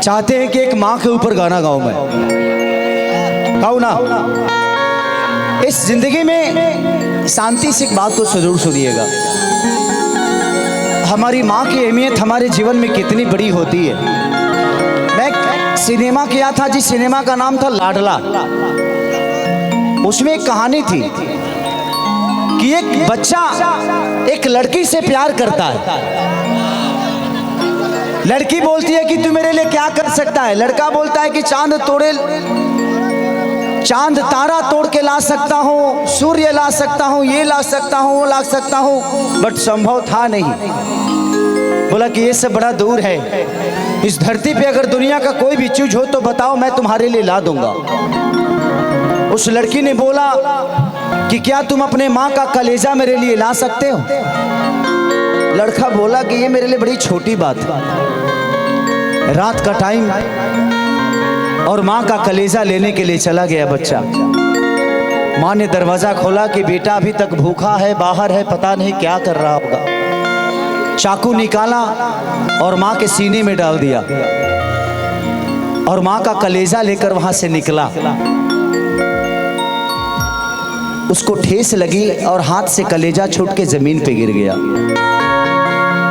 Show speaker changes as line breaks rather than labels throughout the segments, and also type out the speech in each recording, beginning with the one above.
चाहते हैं कि एक माँ के ऊपर गाना गाऊं मैं, गाऊं ना। इस जिंदगी में शांति से एक बात को जरूर सुनिएगा, हमारी माँ की अहमियत हमारे जीवन में कितनी बड़ी होती है। मैं सिनेमा किया था जिस सिनेमा का नाम था लाडला, उसमें एक कहानी थी कि एक बच्चा एक लड़की से प्यार करता है। लड़की बोलती है कि तू मेरे लिए क्या कर सकता है। लड़का बोलता है कि चांद तारा तोड़ के ला सकता हूँ, सूर्य ला सकता हूँ, ये ला सकता हूँ, वो ला सकता हूँ, बट संभव था नहीं। बोला कि ये सब बड़ा दूर है, इस धरती पे अगर दुनिया का कोई भी चीज हो तो बताओ, मैं तुम्हारे लिए ला दूंगा। उस लड़की ने बोला कि क्या तुम अपने माँ का कलेजा मेरे लिए ला सकते हो। लड़का बोला कि ये मेरे लिए बड़ी छोटी बात है। रात का टाइम और माँ का कलेजा लेने के लिए चला गया बच्चा। माँ ने दरवाजा खोला कि बेटा अभी तक भूखा है, बाहर है, पता नहीं क्या कर रहा होगा। चाकू निकाला और माँ के सीने में डाल दिया और माँ का कलेजा लेकर वहां से निकला। उसको ठेस लगी और हाथ से कलेजा छूट के जमीन पे गिर गया।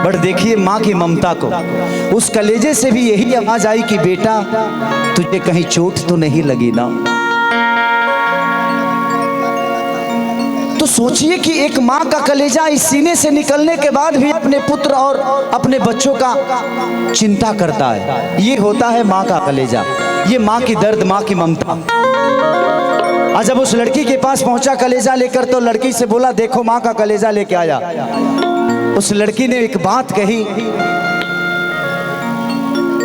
बट देखिए माँ की ममता को, उस कलेजे से भी यही आवाज आई कि बेटा तुझे कहीं चोट तो नहीं लगी ना। तो सोचिए कि एक माँ का कलेजा इस सीने से निकलने के बाद भी अपने पुत्र और अपने बच्चों का चिंता करता है। ये होता है माँ का कलेजा, ये माँ की दर्द, माँ की ममता। आज जब उस लड़की के पास पहुंचा कलेजा लेकर, तो लड़की से बोला देखो माँ का कलेजा लेके आया। उस लड़की ने एक बात कही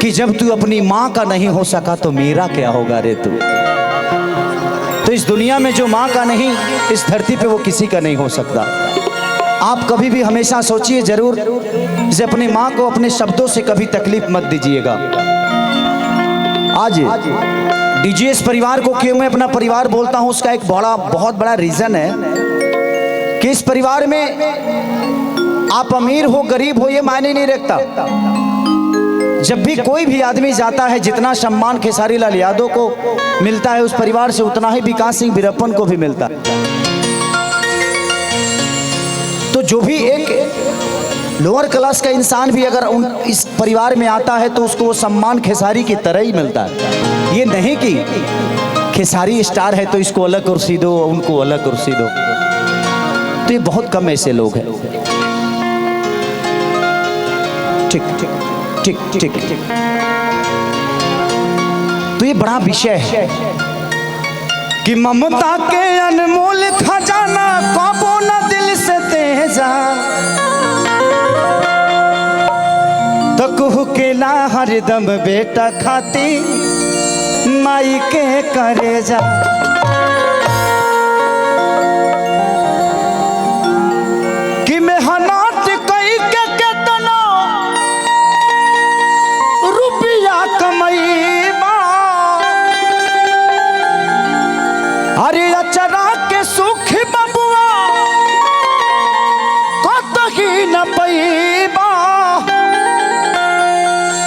कि जब तू अपनी माँ का नहीं हो सका तो मेरा क्या होगा रे तू। तो इस दुनिया में जो माँ का नहीं, इस धरती पे वो किसी का नहीं हो सकता। आप कभी भी हमेशा सोचिए जरूर, जैसे अपनी माँ को अपने शब्दों से कभी तकलीफ मत दीजिएगा। आज डीजीएस परिवार को क्यों मैं अपना परिवार बोलता हूँ, उसका एक बहुत बड़ा रीजन है कि इस परिवार में आप अमीर हो गरीब हो ये मायने नहीं रखता। जब भी कोई भी आदमी जाता है, जितना सम्मान खेसारी लाल यादव को मिलता है उस परिवार से, उतना ही विकास सिंह वीरप्पन को भी मिलता है। तो जो भी एक लोअर क्लास का इंसान भी अगर इस परिवार में आता है तो उसको वो सम्मान खेसारी की तरह ही मिलता है। ये नहीं कि खेसारी स्टार है तो इसको अलग कुर्सी दो, उनको अलग कुर्सी दो। तो ये बहुत कम ऐसे लोग हैं। ठीक ठीक ठीक ठीक ठीक। तो ये बड़ा विषय है कि ममता के अनमोल खजाना कबो न दिल से तेजा, तो कुहू के ला हरदम बेटा खाती माई के करेजा। कि मेहनत कई के केतना रुपया कमईबा, अरे अचरा के सुख बबुआ कतही न पैबा।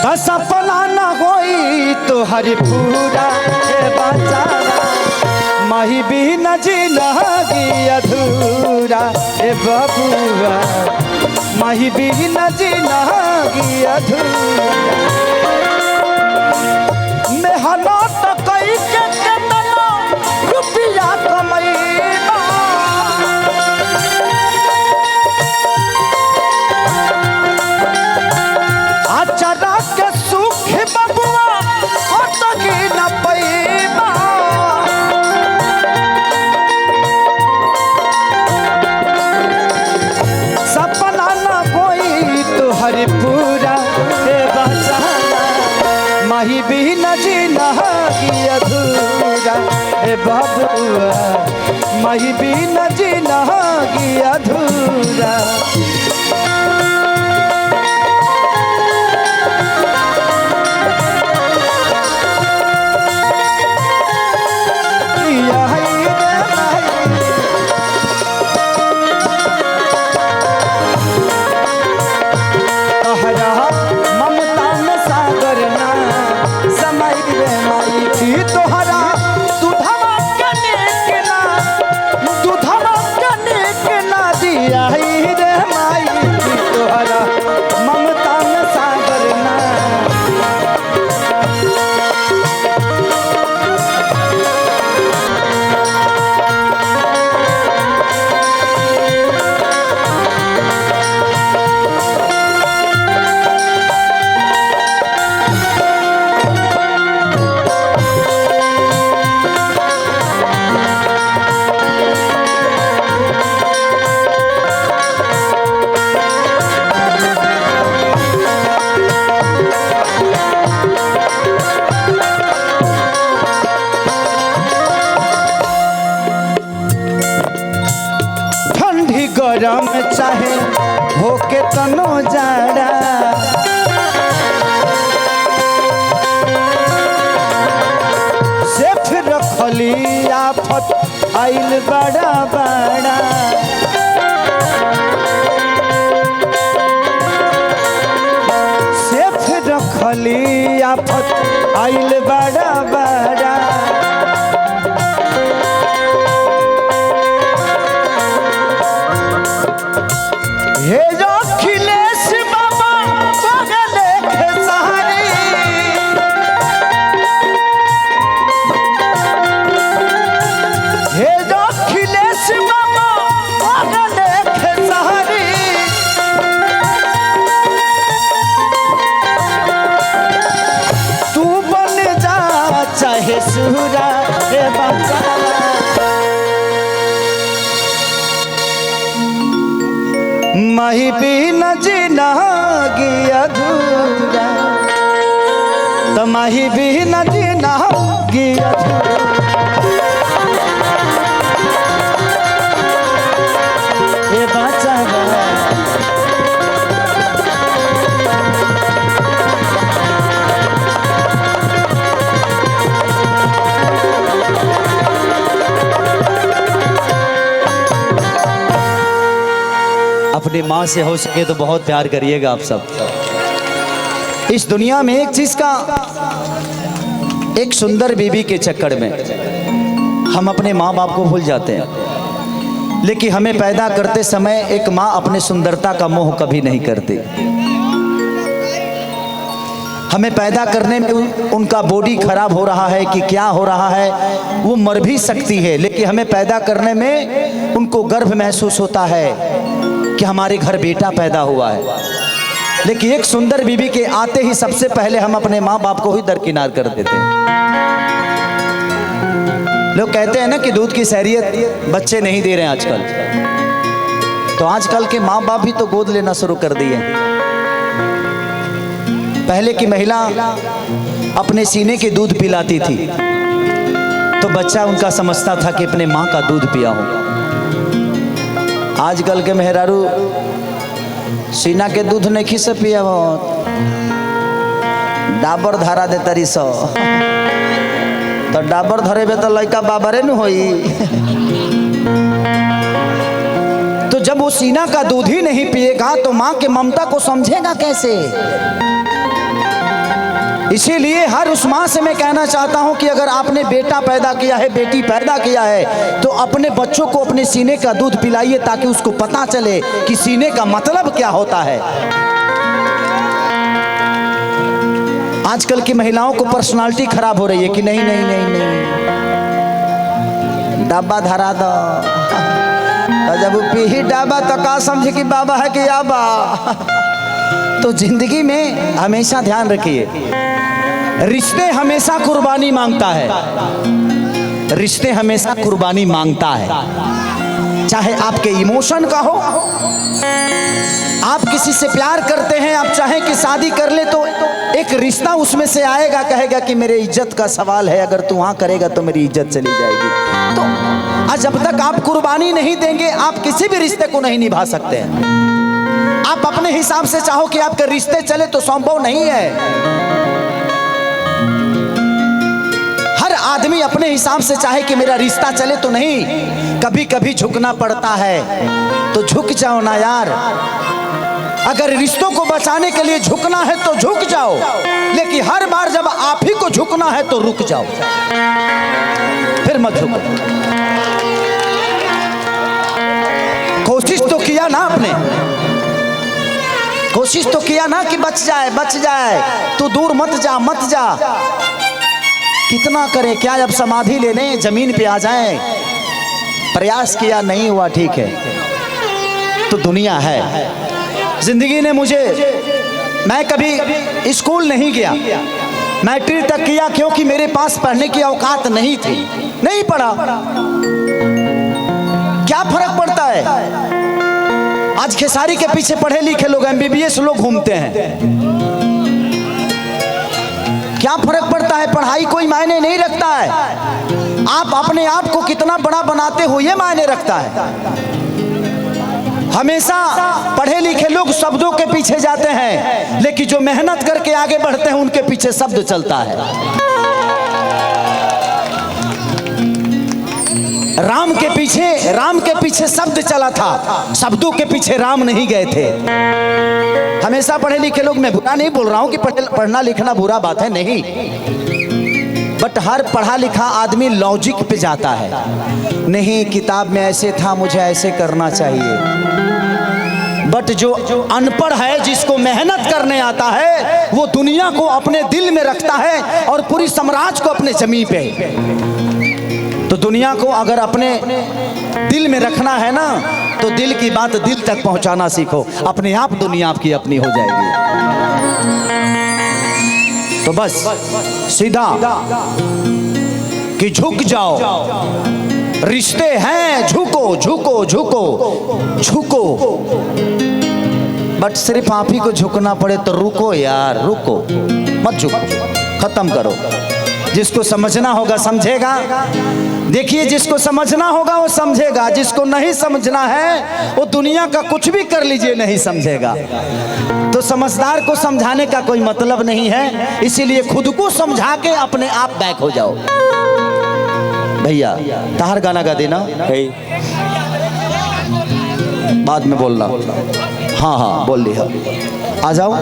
बस अपना न होई तो हरि पूरा बचारा, माही भी न जिंदगी अधूरा ए बबुआ, माही भी न जिंदगी अधूरा। मेहनत कई के केतना रुपया कमईबा, अचरा के सुख बबुआ कतही न पैबा। सपना न कोई तो हरि पूरा ए बचाना, माही भी न जिंदगी अधूरा ए बबुआ, माही भी न जिंदगी अधूरा। ममता में सागर ना माई रे माई की तोहरा दूधवा कनिक ना दूधवा कनिक ना दिया रे माई की तोहरा ममता में सागर ना। गरम चाहे होके तनो जाड़ा से फिर रखली आफत आइल बड़ा बड़ा से फिर रखली आफत आइल बड़ा बड़ा। हे जो अखिलेश बाबा बगले खेसारी हे जो अखिलेश बाबा बगले खेसारी तू बन जा चाहे सूरा रे बच्चा माही बिना जीना गिया अधूरा तो माही बिना जीना गिया ये बच्चा अपनी माँ से हो सके तो बहुत प्यार करिएगा आप सब। इस दुनिया में एक चीज का एक सुंदर बीवी के चक्कर में हम अपने माँ बाप को भूल जाते हैं, लेकिन हमें पैदा करते समय एक माँ अपने सुंदरता का मोह कभी नहीं करती। हमें पैदा करने में उनका बॉडी खराब हो रहा है कि क्या हो रहा है, वो मर भी सकती है, लेकिन हमें पैदा करने में उनको गर्व महसूस होता है कि हमारे घर बेटा पैदा हुआ है। लेकिन एक सुंदर बीवी के आते ही सबसे पहले हम अपने माँ बाप को ही दरकिनार कर देते हैं। लोग कहते हैं ना कि दूध की सैरियत बच्चे नहीं दे रहे हैं आजकल, तो आजकल के माँ बाप भी तो गोद लेना शुरू कर दिए। पहले की महिला अपने सीने के दूध पिलाती थी तो बच्चा उनका समझता था कि अपने माँ का दूध पिया हो। आजकल के मेहरारू सीना के दूध नहीं खिसे पिया बहुत, डाबर धारा दे तरी सो तो डाबर धरेबे तो लड़का बाबरे न होई। तो जब वो सीना का दूध ही नहीं पिएगा तो माँ के ममता को समझेगा कैसे। इसीलिए हर उस माँ से मैं कहना चाहता हूं कि अगर आपने बेटा पैदा किया है, बेटी पैदा किया है, तो अपने बच्चों को अपने सीने का दूध पिलाइए ताकि उसको पता चले कि सीने का मतलब क्या होता है। आजकल की महिलाओं को पर्सनालिटी खराब हो रही है कि नहीं नहीं नहीं नहीं डब्बा धरा दो, तो जब पी डब्बा तो का समझे कि बाबा है कि आबा। तो जिंदगी में हमेशा ध्यान रखिए, रिश्ते हमेशा कुर्बानी मांगता है, रिश्ते हमेशा कुर्बानी मांगता है। चाहे आपके इमोशन का हो, आप किसी से प्यार करते हैं, आप चाहें कि शादी कर ले तो एक रिश्ता उसमें से आएगा, कहेगा कि मेरे इज्जत का सवाल है, अगर तू हाँ करेगा तो मेरी इज्जत चली जाएगी। तो आज जब तक आप कुर्बानी नहीं देंगे आप किसी भी रिश्ते को नहीं निभा सकते हैं। आप अपने हिसाब से चाहो कि आपके रिश्ते चले तो संभव नहीं है। हर आदमी अपने हिसाब से चाहे कि मेरा रिश्ता चले तो नहीं, कभी कभी झुकना पड़ता है तो झुक जाओ ना यार। अगर रिश्तों को बचाने के लिए झुकना है तो झुक जाओ, लेकिन हर बार जब आप ही को झुकना है तो रुक जाओ, फिर मत झुको। कोशिश तो किया ना आपने, कोशिश तो किया ना कि बच जाए बच जाए, तू दूर मत जा मत जा। कितना करे क्या, अब समाधि ले लें जमीन पे आ जाएं। प्रयास किया नहीं हुआ, ठीक है, तो दुनिया है। जिंदगी ने मुझे, मैं कभी स्कूल नहीं गया, मैट्रिक तक किया क्योंकि मेरे पास पढ़ने की औकात नहीं थी, नहीं पढ़ा। क्या फर्क पड़ता है, आज खेसारी के पीछे पढ़े लिखे लोग, MBBS लोग घूमते हैं, क्या फर्क पड़ता है। पढ़ाई कोई मायने नहीं रखता है, आप अपने आप को कितना बड़ा बनाते हो ये मायने रखता है। हमेशा पढ़े लिखे लोग शब्दों के पीछे जाते हैं, लेकिन जो मेहनत करके आगे बढ़ते हैं उनके पीछे शब्द चलता है। राम के पीछे शब्द चला था, शब्दों के पीछे राम नहीं गए थे। हमेशा पढ़े लिखे लोग, मैं बुरा नहीं बोल रहा हूं कि पढ़ना लिखना बुरा बात है, नहीं, बट हर पढ़ा लिखा आदमी लॉजिक पे जाता है, नहीं किताब में ऐसे था मुझे ऐसे करना चाहिए। बट जो अनपढ़ है, जिसको मेहनत करने आता है, वो दुनिया को अपने दिल में रखता है और पूरी साम्राज्य को अपने जमीन पे। तो दुनिया को अगर अपने दिल में रखना है ना, तो दिल की बात दिल तक पहुंचाना सीखो, अपने आप दुनिया आपकी अपनी हो जाएगी। तो बस सीधा कि झुक जाओ, रिश्ते हैं, झुको झुको झुको झुको। बट सिर्फ आप ही को झुकना पड़े तो रुको यार, रुको मत झुको, खत्म करो। जिसको समझना होगा समझेगा, देखिए जिसको समझना होगा वो समझेगा, जिसको नहीं समझना है वो दुनिया का कुछ भी कर लीजिए नहीं समझेगा। तो समझदार को समझाने का कोई मतलब नहीं है, इसीलिए खुद को समझा के अपने आप बैक हो जाओ। भैया ताहर गाना गा देना, बाद में बोलना। हाँ हाँ बोल लिया, आ जाओ।